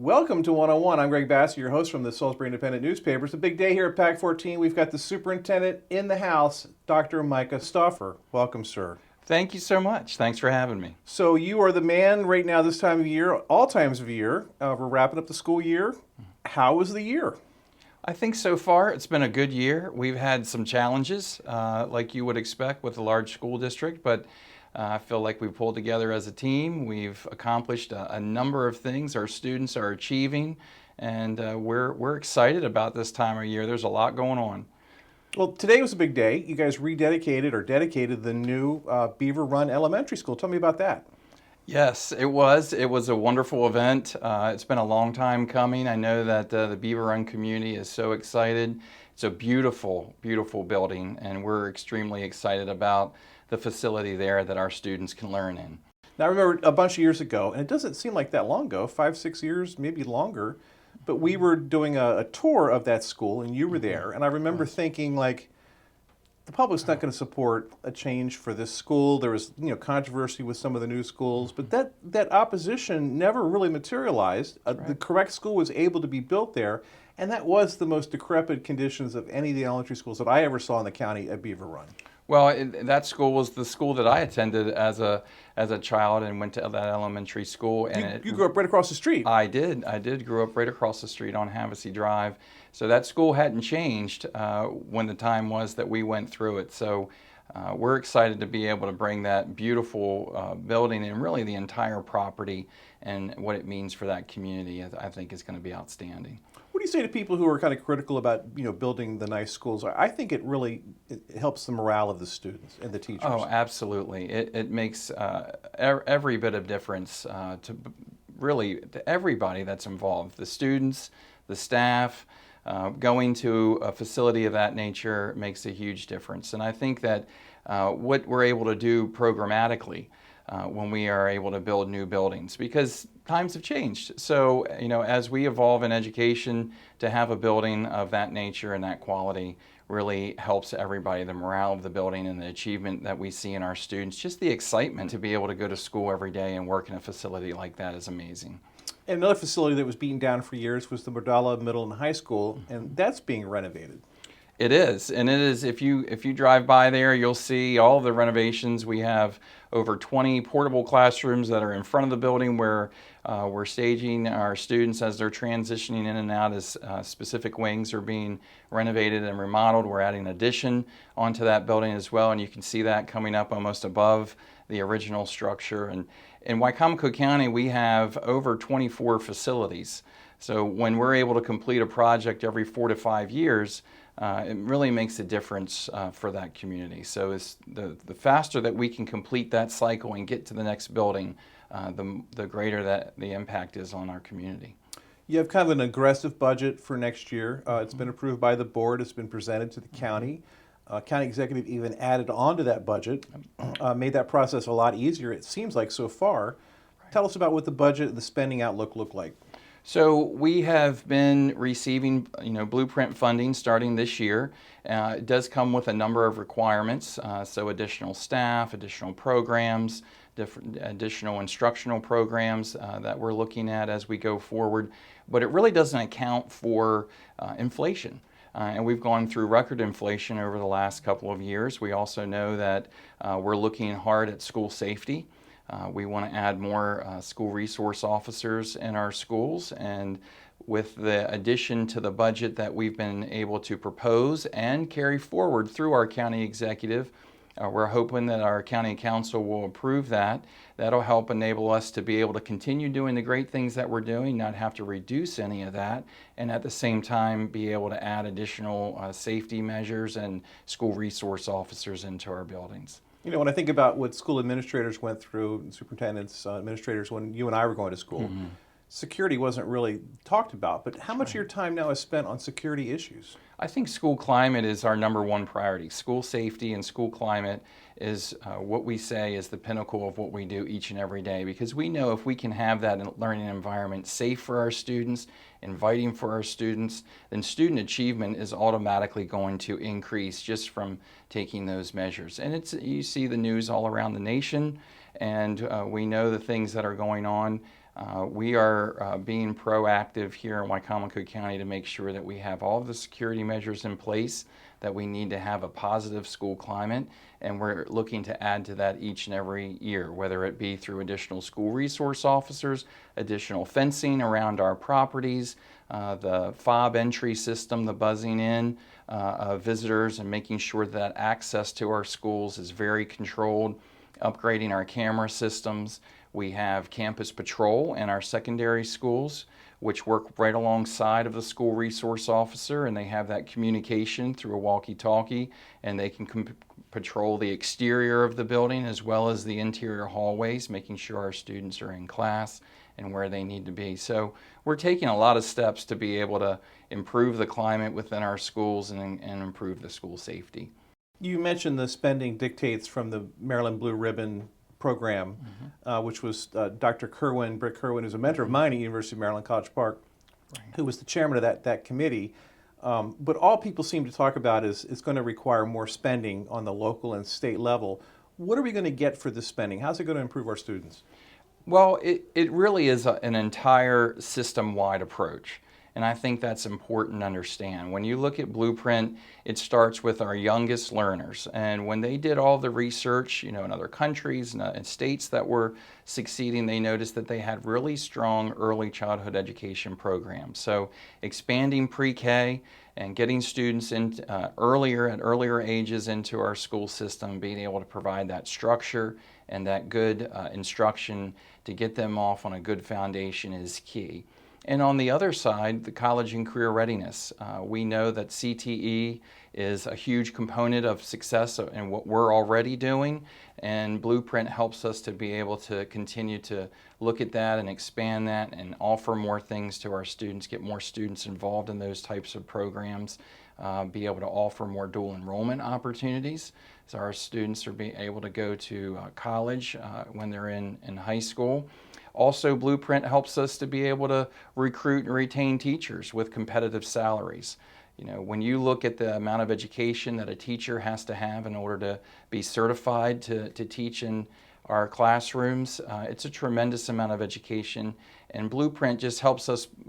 Welcome to 101. I'm Greg Bassey, your host from the Salisbury Independent newspaper. It's a big day here at PAC 14. We've got the superintendent in the house, Dr. Micah Stauffer. Welcome, sir. Thank you so much. Thanks for having me. So you are the man right now this time of year, all times of year. We're wrapping up the school year. How was the year? I think so far it's been a good year. We've had some challenges, like you would expect with a large school district, but I feel like we've pulled together as a team. We've accomplished a number of things our students are achieving, and we're excited about this time of year. There's a lot going on. Well, today was a big day. You guys dedicated the new Beaver Run Elementary School. Tell me about that. Yes, it was. It was a wonderful event. It's been a long time coming. I know that the Beaver Run community is so excited. It's a beautiful, beautiful building, and we're extremely excited about the facility there that our students can learn in. Now, I remember a bunch of years ago, and it doesn't seem like that long ago, 5, 6 years, maybe longer, but we were doing a tour of that school, and you were there, and I remember thinking, like, the public's not going to support a change for this school. There was, controversy with some of the new schools, but that opposition never really materialized. The correct school was able to be built there, and that was the most decrepit conditions of any of the elementary schools that I ever saw in the county at Beaver Run. Well, that school was the school that I attended as a child and went to that elementary school. And you grew up right across the street. I did. Grew up right across the street on Havasu Drive. So that school hadn't changed when the time was that we went through it. So we're excited to be able to bring that beautiful building and really the entire property and what it means for that community. I think is going to be outstanding. What do you say to people who are kind of critical about building the nice schools? I think it helps the morale of the students and the teachers. Oh, absolutely. It makes every bit of difference to everybody that's involved. The students, the staff, going to a facility of that nature makes a huge difference. And I think that what we're able to do programmatically when we are able to build new buildings, because times have changed. So, as we evolve in education, to have a building of that nature and that quality really helps everybody. The morale of the building and the achievement that we see in our students, just the excitement to be able to go to school every day and work in a facility like that is amazing. And another facility that was beaten down for years was the Mordala Middle and High School, and that's being renovated. It is, and it is. If you drive by there, you'll see all the renovations. We have over 20 portable classrooms that are in front of the building where we're staging our students as they're transitioning in and out as specific wings are being renovated and remodeled. We're adding an addition onto that building as well, and you can see that coming up almost above the original structure. And in Wicomico County, we have over 24 facilities. So when we're able to complete a project every 4 to 5 years, it really makes a difference for that community. So it's the faster that we can complete that cycle and get to the next building, the greater that the impact is on our community. You have kind of an aggressive budget for next year. It's been approved by the board. It's been presented to the county. County executive even added on to that budget, made that process a lot easier, it seems like, so far. Tell us about what the budget and the spending outlook look like. So we have been receiving, blueprint funding starting this year. It does come with a number of requirements, so additional staff, additional programs, additional instructional programs that we're looking at as we go forward. But it really doesn't account for inflation. And we've gone through record inflation over the last couple of years. We also know that we're looking hard at school safety. We want to add more school resource officers in our schools, and with the addition to the budget that we've been able to propose and carry forward through our county executive, we're hoping that our county council will approve that. That'll help enable us to be able to continue doing the great things that we're doing, not have to reduce any of that, and at the same time be able to add additional safety measures and school resource officers into our buildings. When I think about what school administrators went through, superintendents, administrators, when you and I were going to school, security wasn't really talked about. But how much of your time now is spent on security issues? I think school climate is our number one priority. School safety and school climate is what we say is the pinnacle of what we do each and every day, because we know if we can have that learning environment safe for our students, inviting for our students, then student achievement is automatically going to increase just from taking those measures. And you see the news all around the nation, and we know the things that are going on We are being proactive here in Wicomico County to make sure that we have all of the security measures in place, that we need to have a positive school climate, and we're looking to add to that each and every year, whether it be through additional school resource officers, additional fencing around our properties, the fob entry system, the buzzing in of visitors, and making sure that access to our schools is very controlled, upgrading our camera systems. We have campus patrol in our secondary schools, which work right alongside of the school resource officer, and they have that communication through a walkie-talkie, and they can patrol the exterior of the building as well as the interior hallways, making sure our students are in class and where they need to be. So we're taking a lot of steps to be able to improve the climate within our schools and improve the school safety. You mentioned the spending dictates from the Maryland Blue Ribbon program, which was Dr. Kerwin, Britt Kerwin, who's a mentor of mine at University of Maryland College Park, who was the chairman of that committee. But all people seem to talk about is it's going to require more spending on the local and state level. What are we going to get for this spending? How's it going to improve our students? Well, it really is an entire system-wide approach. And I think that's important to understand. When you look at Blueprint, it starts with our youngest learners. And when they did all the research, in other countries and states that were succeeding, they noticed that they had really strong early childhood education programs. So expanding pre-K and getting students in at earlier ages into our school system, being able to provide that structure and that good instruction to get them off on a good foundation is key. And on the other side, the college and career readiness. We know that CTE is a huge component of success in what we're already doing, and Blueprint helps us to be able to continue to look at that and expand that and offer more things to our students, get more students involved in those types of programs, be able to offer more dual enrollment opportunities so our students are being able to go to college when they're in high school. Also, Blueprint helps us to be able to recruit and retain teachers with competitive salaries. When you look at the amount of education that a teacher has to have in order to be certified to teach in our classrooms, it's a tremendous amount of education. And Blueprint just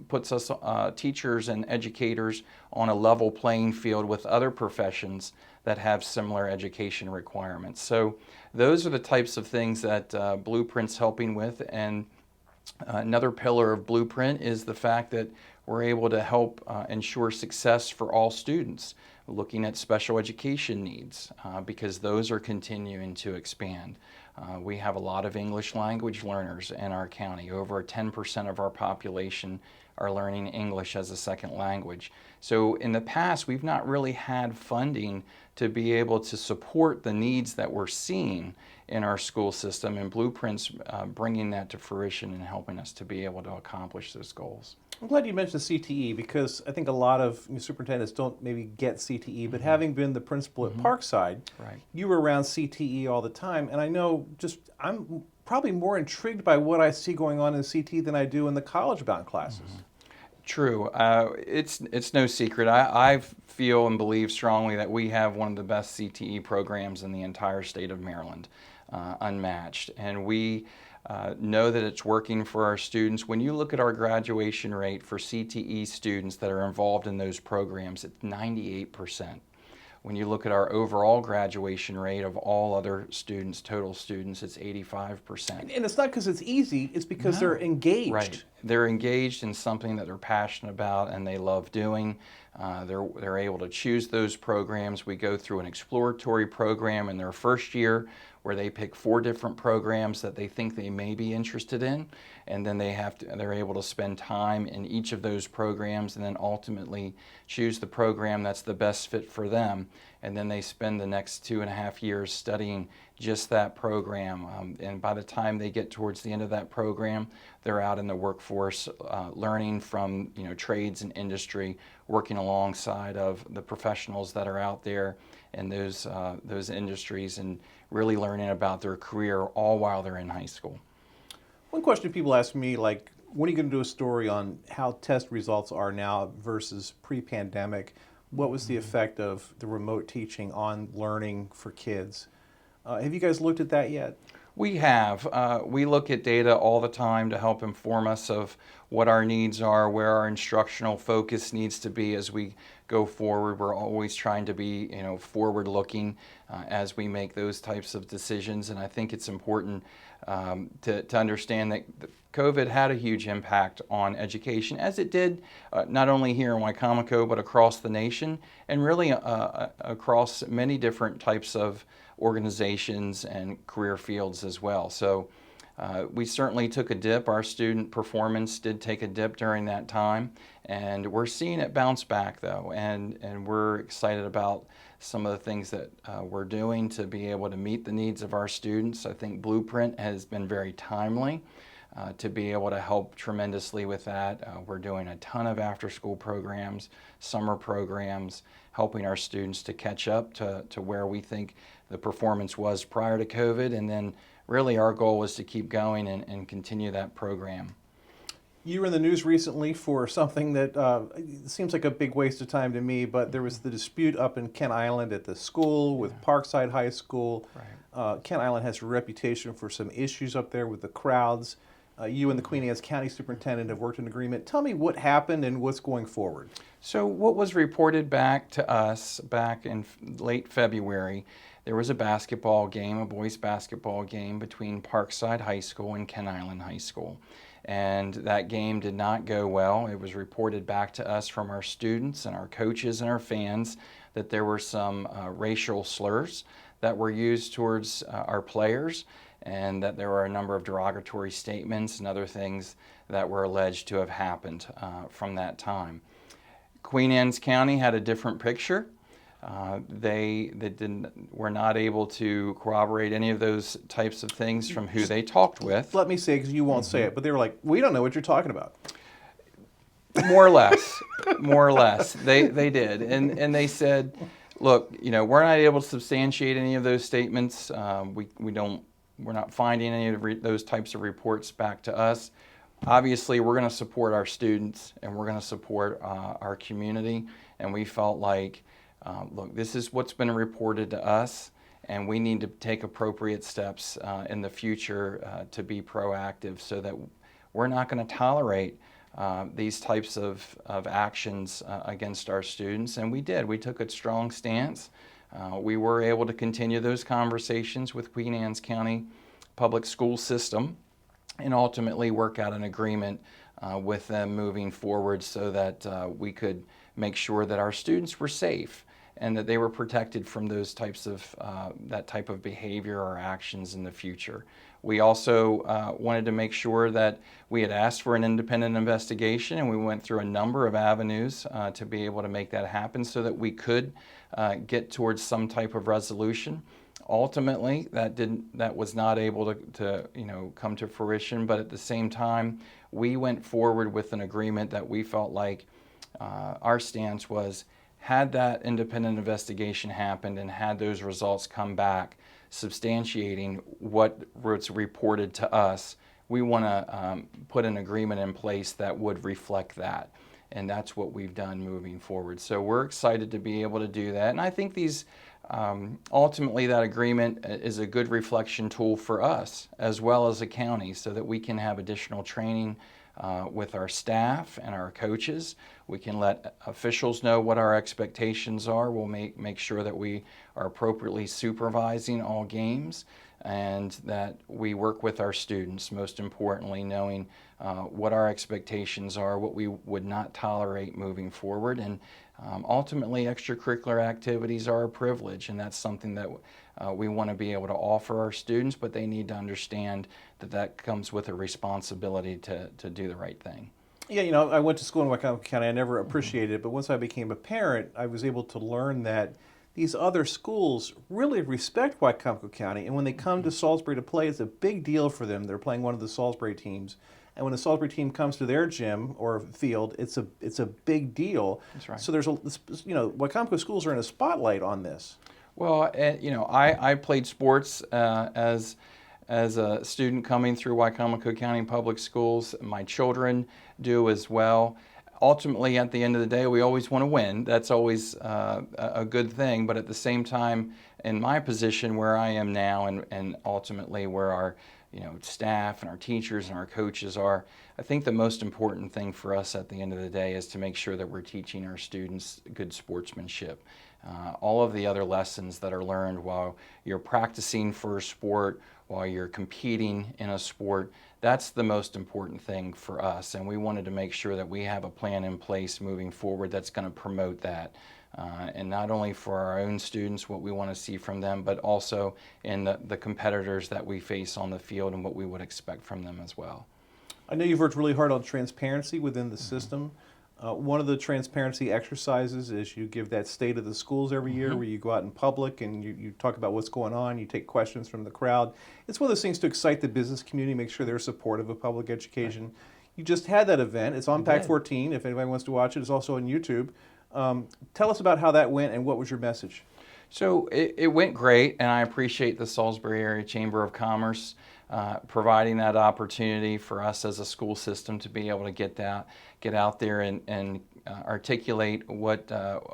puts us teachers and educators on a level playing field with other professions that have similar education requirements. So those are the types of things that Blueprint's helping with. And another pillar of Blueprint is the fact that we're able to help ensure success for all students, looking at special education needs because those are continuing to expand. We have a lot of English language learners in our county. Over 10% of our population are learning English as a second language. So in the past, we've not really had funding to be able to support the needs that we're seeing in our school system, and Blueprint's bringing that to fruition and helping us to be able to accomplish those goals. I'm glad you mentioned CTE because I think a lot of superintendents don't maybe get CTE, but having been the principal at Parkside, you were around CTE all the time, and I know I'm probably more intrigued by what I see going on in CTE than I do in the college-bound classes. True. It's no secret. I feel and believe strongly that we have one of the best CTE programs in the entire state of Maryland, unmatched. And we know that it's working for our students. When you look at our graduation rate for CTE students that are involved in those programs, it's 98%. When you look at our overall graduation rate of all other students, total students, it's 85%. And it's not because it's easy, it's because they're engaged. Right. They're engaged in something that they're passionate about and they love doing. They're able to choose those programs. We go through an exploratory program in their first year where they pick 4 different programs that they think they may be interested in, and then they're able to spend time in each of those programs and then ultimately choose the program that's the best fit for them. And then they spend the next 2.5 years studying just that program. And by the time they get towards the end of that program, they're out in the workforce learning from trades and industry, working alongside of the professionals that are out there in those industries and really learning about their career all while they're in high school. One question people ask me, like, when are you going to do a story on how test results are now versus pre-pandemic? What was the effect of the remote teaching on learning for kids? Have you guys looked at that yet? We have. We look at data all the time to help inform us of what our needs are, where our instructional focus needs to be as we go forward. We're always trying to be, forward-looking as we make those types of decisions. And I think it's important to understand that COVID had a huge impact on education, as it did not only here in Wicomico, but across the nation, and really across many different types of organizations and career fields as well. So we certainly took a dip. Our student performance did take a dip during that time, and we're seeing it bounce back though, and we're excited about some of the things that we're doing to be able to meet the needs of our students. I think Blueprint has been very timely to be able to help tremendously with that. We're doing a ton of after-school programs, summer programs, helping our students to catch up to where we think the performance was prior to COVID, and then really our goal was to keep going and continue that program. You were in the news recently for something that seems like a big waste of time to me, but there was the dispute up in Kent Island at the school with Parkside High School. Right. Kent Island has a reputation for some issues up there with the crowds. You and the Queen Anne's County Superintendent have worked an agreement. Tell me what happened and what's going forward. So what was reported back to us back in late February, there was a basketball game, a boys basketball game between Parkside High School and Kent Island High School. And that game did not go well. It was reported back to us from our students and our coaches and our fans that there were some racial slurs that were used towards our players, and that there were a number of derogatory statements and other things that were alleged to have happened from that time. Queen Anne's County had a different picture. They were not able to corroborate any of those types of things from who they talked with. Let me say, because you won't say it, but they were like, we don't know what you're talking about. More or less, more or less, they did, and they said, look, we're not able to substantiate any of those statements. We're not finding any of those types of reports back to us. Obviously, we're going to support our students and we're going to support our community, and we felt like, look, this is what's been reported to us, and we need to take appropriate steps in the future to be proactive so that we're not going to tolerate these types of actions against our students. And we did. We took a strong stance. We were able to continue those conversations with Queen Anne's County Public School System and ultimately work out an agreement with them moving forward so that we could make sure that our students were safe and that they were protected from those types of that type of behavior or actions in the future. We also wanted to make sure that we had asked for an independent investigation, and we went through a number of avenues to be able to make that happen so that we could get towards some type of resolution. Ultimately, that was not able to come to fruition, but at the same time, we went forward with an agreement that we felt like our stance was, had that independent investigation happened and had those results come back substantiating what was reported to us, we want to put an agreement in place that would reflect that. And that's what we've done moving forward. So we're excited to be able to do that. And I think these, ultimately that agreement is a good reflection tool for us as well as a county so that we can have additional training with our staff and our coaches. We can let officials know what our expectations are. We'll make sure that we are appropriately supervising all games and that we work with our students, most importantly, knowing what our expectations are, what we would not tolerate moving forward. And ultimately, extracurricular activities are a privilege, and that's something that we want to be able to offer our students, but they need to understand that that comes with a responsibility to do the right thing. Yeah, I went to school in Wicomico County. I never appreciated it, but once I became a parent, I was able to learn that these other schools really respect Wicomico County, and when they come to Salisbury to play, it's a big deal for them. They're playing one of the Salisbury teams, and when the Salisbury team comes to their gym or field, it's a big deal. That's right. So there's Wicomico schools are in a spotlight on this. Well, I played sports as a student coming through Wicomico County Public Schools. My children do as well. Ultimately, at the end of the day, we always want to win. That's always a good thing. But at the same time, in my position where I am now, and ultimately where our staff and our teachers and our coaches are, I think the most important thing for us at the end of the day is to make sure that we're teaching our students good sportsmanship. All of the other lessons that are learned while you're practicing for a sport, while you're competing in a sport, that's the most important thing for us. And we wanted to make sure that we have a plan in place moving forward that's going to promote that. And not only for our own students, what we want to see from them, but also in the competitors that we face on the field and what we would expect from them as well. I know you've worked really hard on transparency within the system. One of the transparency exercises is you give that state of the schools every year where you go out in public and you talk about what's going on, you take questions from the crowd. It's one of those things to excite the business community, make sure they're supportive of public education. Right. You just had that event. It's on Pac 14 if anybody wants to watch it. It's also on YouTube. Tell us about how that went and what was your message? So it went great, and I appreciate the Salisbury Area Chamber of Commerce providing that opportunity for us as a school system to be able to get out there and articulate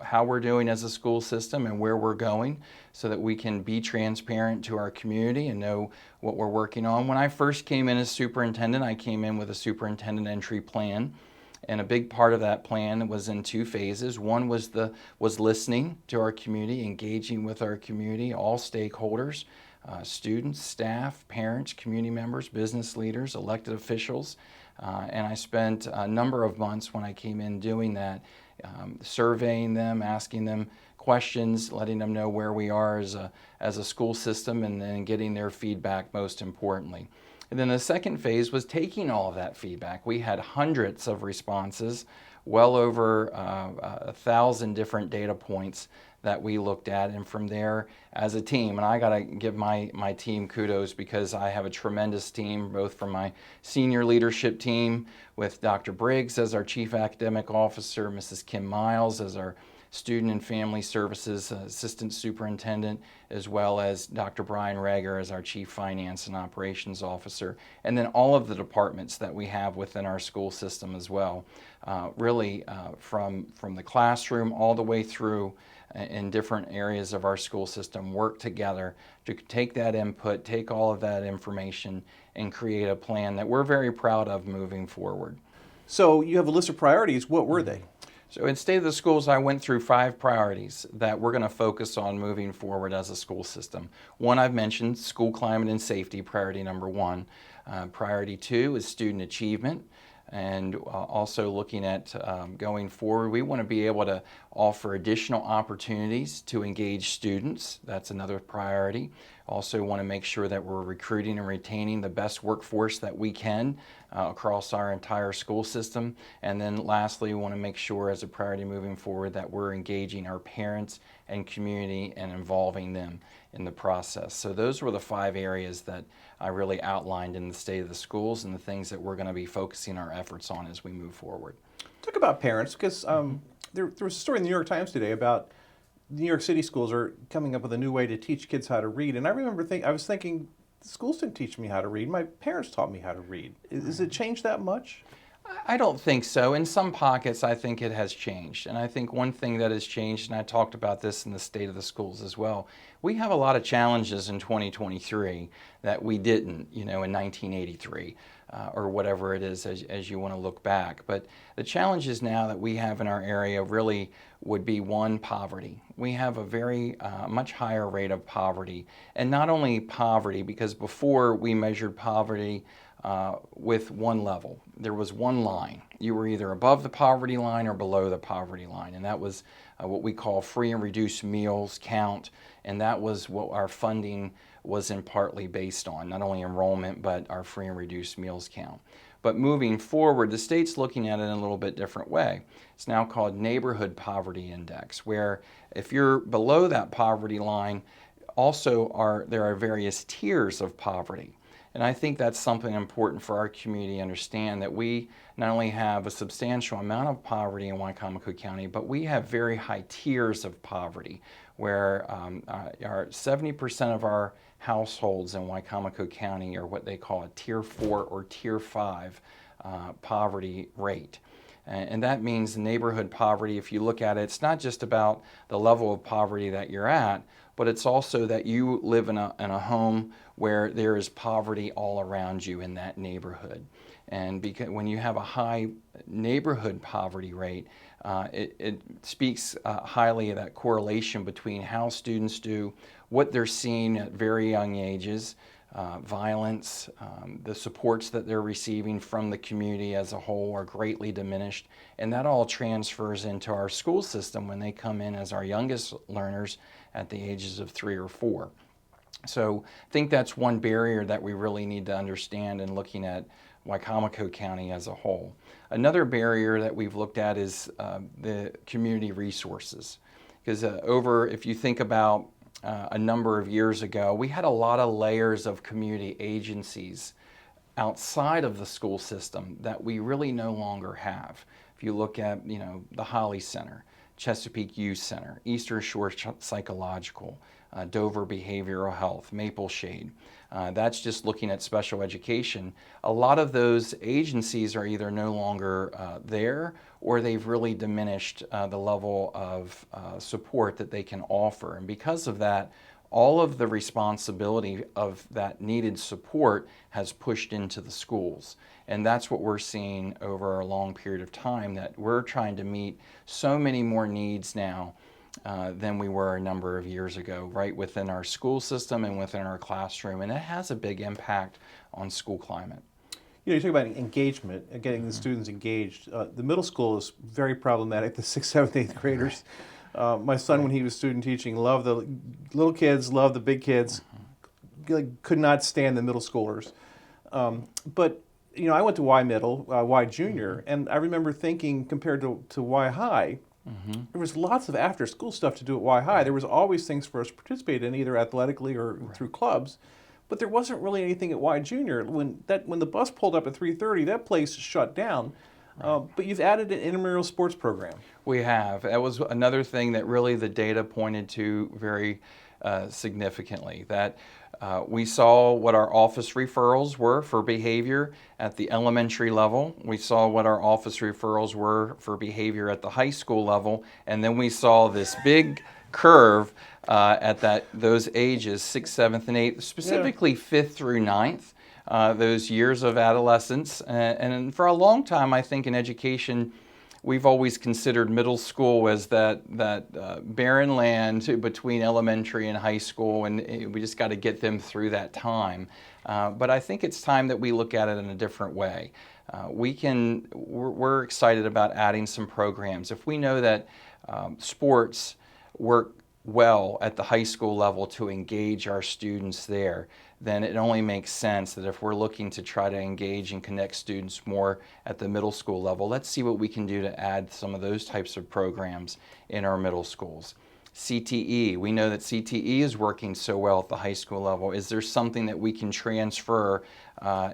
how we're doing as a school system and where we're going, so that we can be transparent to our community and know what we're working on. When I first came in as superintendent, I came in with a superintendent entry plan. And a big part of that plan was in two phases. One was listening to our community, engaging with our community, all stakeholders, students, staff, parents, community members, business leaders, elected officials. And I spent a number of months when I came in doing that, surveying them, asking them questions, letting them know where we are as a school system, and then getting their feedback most importantly. And then the second phase was taking all of that feedback. We had hundreds of responses, well over 1,000 different data points that we looked at, and from there as a team, and I got to give my team kudos, because I have a tremendous team, both from my senior leadership team with Dr. Briggs as our Chief Academic Officer, Mrs. Kim Miles as our Student and Family Services Assistant Superintendent, as well as Dr. Brian Rager as our Chief Finance and Operations Officer, and then all of the departments that we have within our school system as well. Really from the classroom all the way through in different areas of our school system, work together to take that input, take all of that information, and create a plan that we're very proud of moving forward. So you have a list of priorities. What were they? So in State of the Schools, I went through 5 priorities that we're going to focus on moving forward as a school system. One I've mentioned, school climate and safety, priority number 1. Priority 2 is student achievement. And also looking at going forward, we want to be able to offer additional opportunities to engage students. That's another priority. Also want to make sure that we're recruiting and retaining the best workforce that we can across our entire school system. And then lastly, we want to make sure as a priority moving forward that we're engaging our parents and community and involving them in the process. So those were the 5 areas that I really outlined in the State of the Schools, and the things that we're going to be focusing our efforts on as we move forward. Talk about parents, because there was a story in the New York Times today about New York City schools are coming up with a new way to teach kids how to read. And I remember I was thinking, the schools didn't teach me how to read. My parents taught me how to read. Has it changed that much? I don't think so. In some pockets, I think it has changed. And I think one thing that has changed, and I talked about this in the State of the Schools as well, we have a lot of challenges in 2023 that we didn't, in 1983 or whatever it is as you want to look back. But the challenges now that we have in our area really would be, 1, poverty. We have a very much higher rate of poverty. And not only poverty, because before we measured poverty with one level. There was one line. You were either above the poverty line or below the poverty line, and that was what we call free and reduced meals count, and that was what our funding was in partly based on, not only enrollment, but our free and reduced meals count. But moving forward, the state's looking at it in a little bit different way. It's now called Neighborhood Poverty Index, where if you're below that poverty line, there are various tiers of poverty. And I think that's something important for our community to understand, that we not only have a substantial amount of poverty in Wicomico County, but we have very high tiers of poverty, where 70% of our households in Wicomico County are what they call a Tier 4 or Tier 5 poverty rate. And that means neighborhood poverty. If you look at it, it's not just about the level of poverty that you're at, but it's also that you live in a home where there is poverty all around you in that neighborhood. And because when you have a high neighborhood poverty rate, it speaks highly of that correlation between how students do, what they're seeing at very young ages, violence, the supports that they're receiving from the community as a whole are greatly diminished. And that all transfers into our school system when they come in as our youngest learners at the ages of 3 or 4. So I think that's one barrier that we really need to understand in looking at Wicomico County as a whole. Another barrier that we've looked at is the community resources. Because if you think about a number of years ago, we had a lot of layers of community agencies outside of the school system that we really no longer have. If you look at, the Holly Center, Chesapeake Youth Center, Eastern Shore Psychological, Dover Behavioral Health, Maple Shade. That's just looking at special education. A lot of those agencies are either no longer there, or they've really diminished the level of support that they can offer. And because of that, all of the responsibility of that needed support has pushed into the schools. And that's what we're seeing over a long period of time, that we're trying to meet so many more needs now than we were a number of years ago, right within our school system and within our classroom. And it has a big impact on school climate. You talk about engagement and getting the students engaged. The middle school is very problematic, the 6th, 7th, 8th graders. My son, when he was student teaching, loved the little kids, loved the big kids, could not stand the middle schoolers. But I went to Y Middle, Y Junior, and I remember thinking, compared to Y High, there was lots of after-school stuff to do at Y High. There was always things for us to participate in, either athletically or through clubs. But there wasn't really anything at Y Junior. When the bus pulled up at 3:30, that place shut down. But you've added an intramural sports program. We have. That was another thing that really the data pointed to very significantly, that we saw what our office referrals were for behavior at the elementary level. We saw what our office referrals were for behavior at the high school level. And then we saw this big curve at those ages, 6th, 7th, and 8th, specifically 5th through 9th. Those years of adolescence. And for a long time, I think in education, we've always considered middle school as that barren land between elementary and high school, and we just got to get them through that time. But I think it's time that we look at it in a different way. We're excited about adding some programs. If we know that sports work well at the high school level to engage our students there, then it only makes sense that if we're looking to try to engage and connect students more at the middle school level, let's see what we can do to add some of those types of programs in our middle schools. CTE, we know that CTE is working so well at the high school level. Is there something that we can transfer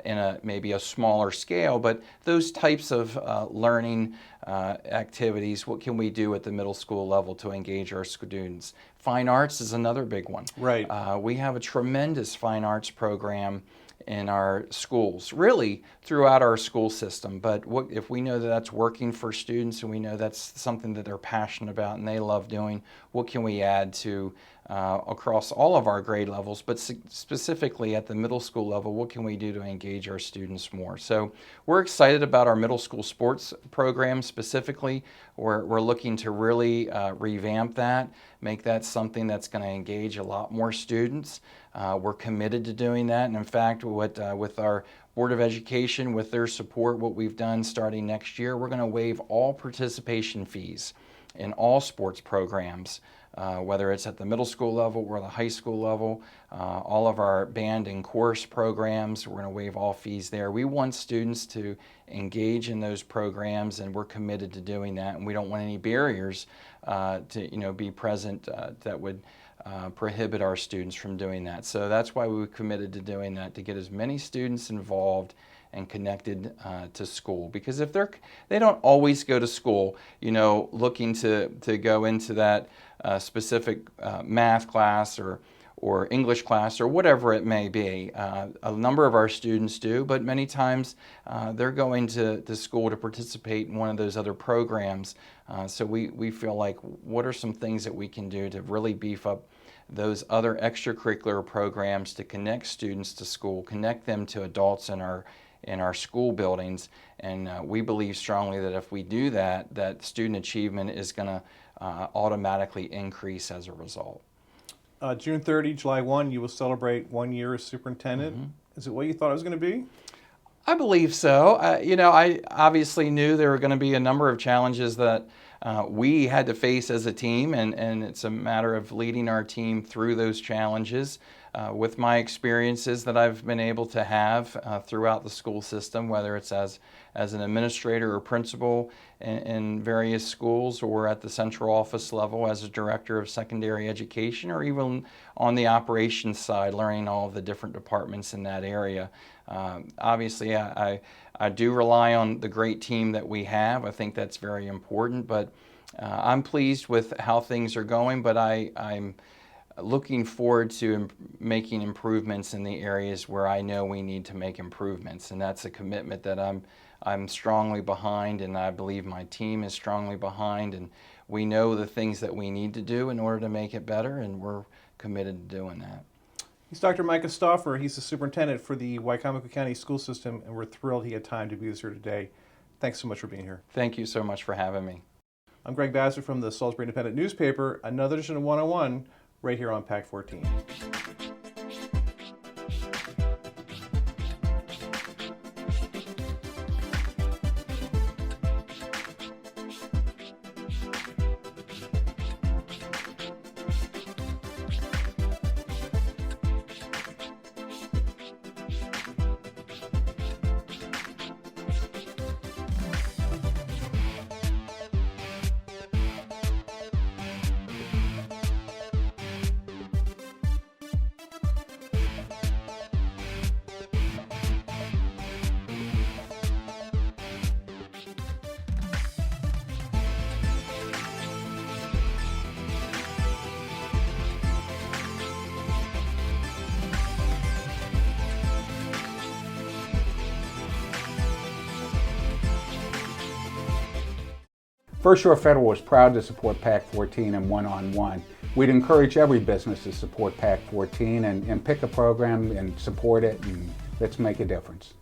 in maybe a smaller scale, but those types of learning activities, what can we do at the middle school level to engage our students? Fine arts is another big one. Right. We have a tremendous fine arts program in our schools, really throughout our school system. But if we know that that's working for students and we know that's something that they're passionate about and they love doing, what can we add to across all of our grade levels, but specifically at the middle school level, what can we do to engage our students more? So we're excited about our middle school sports program specifically. We're looking to really revamp that, make that something that's going to engage a lot more students. We're committed to doing that, and in fact, with our Board of Education, with their support, what we've done starting next year, we're going to waive all participation fees in all sports programs, whether it's at the middle school level or the high school level. All of our band and chorus programs, we're going to waive all fees there. We want students to engage in those programs, and we're committed to doing that, and we don't want any barriers to be present that would prohibit our students from doing that. So that's why we were committed to doing that, to get as many students involved and connected to school. Because if they don't always go to school, looking to go into that specific math class or or English class or whatever it may be. A number of our students do, but many times they're going to school to participate in one of those other programs. So we feel like, what are some things that we can do to really beef up those other extracurricular programs to connect students to school, connect them to adults in our school buildings, and we believe strongly that if we do that, that student achievement is going to automatically increase as a result. June 30, July 1, you will celebrate 1 year as superintendent. Mm-hmm. Is it what you thought it was going to be? I believe so. I obviously knew there were going to be a number of challenges that we had to face as a team, and it's a matter of leading our team through those challenges. With my experiences that I've been able to have throughout the school system, whether it's as an administrator or principal in various schools, or at the central office level as a director of secondary education, or even on the operations side, learning all of the different departments in that area. Obviously, I do rely on the great team that we have. I think that's very important, but I'm pleased with how things are going, but I'm looking forward to making improvements in the areas where I know we need to make improvements, and that's a commitment that I'm strongly behind, and I believe my team is strongly behind, and we know the things that we need to do in order to make it better, and we're committed to doing that. He's Dr. Micah Stauffer. He's the superintendent for the Wicomico County School System, and we're thrilled he had time to be with us here today. Thanks so much for being here. Thank you so much for having me. I'm Greg Bassett from the Salisbury Independent newspaper. Another edition of 101 right here on PAC 14. First Shore Federal is proud to support PAC 14 and one-on-one. We'd encourage every business to support PAC 14 and pick a program and support it, and let's make a difference.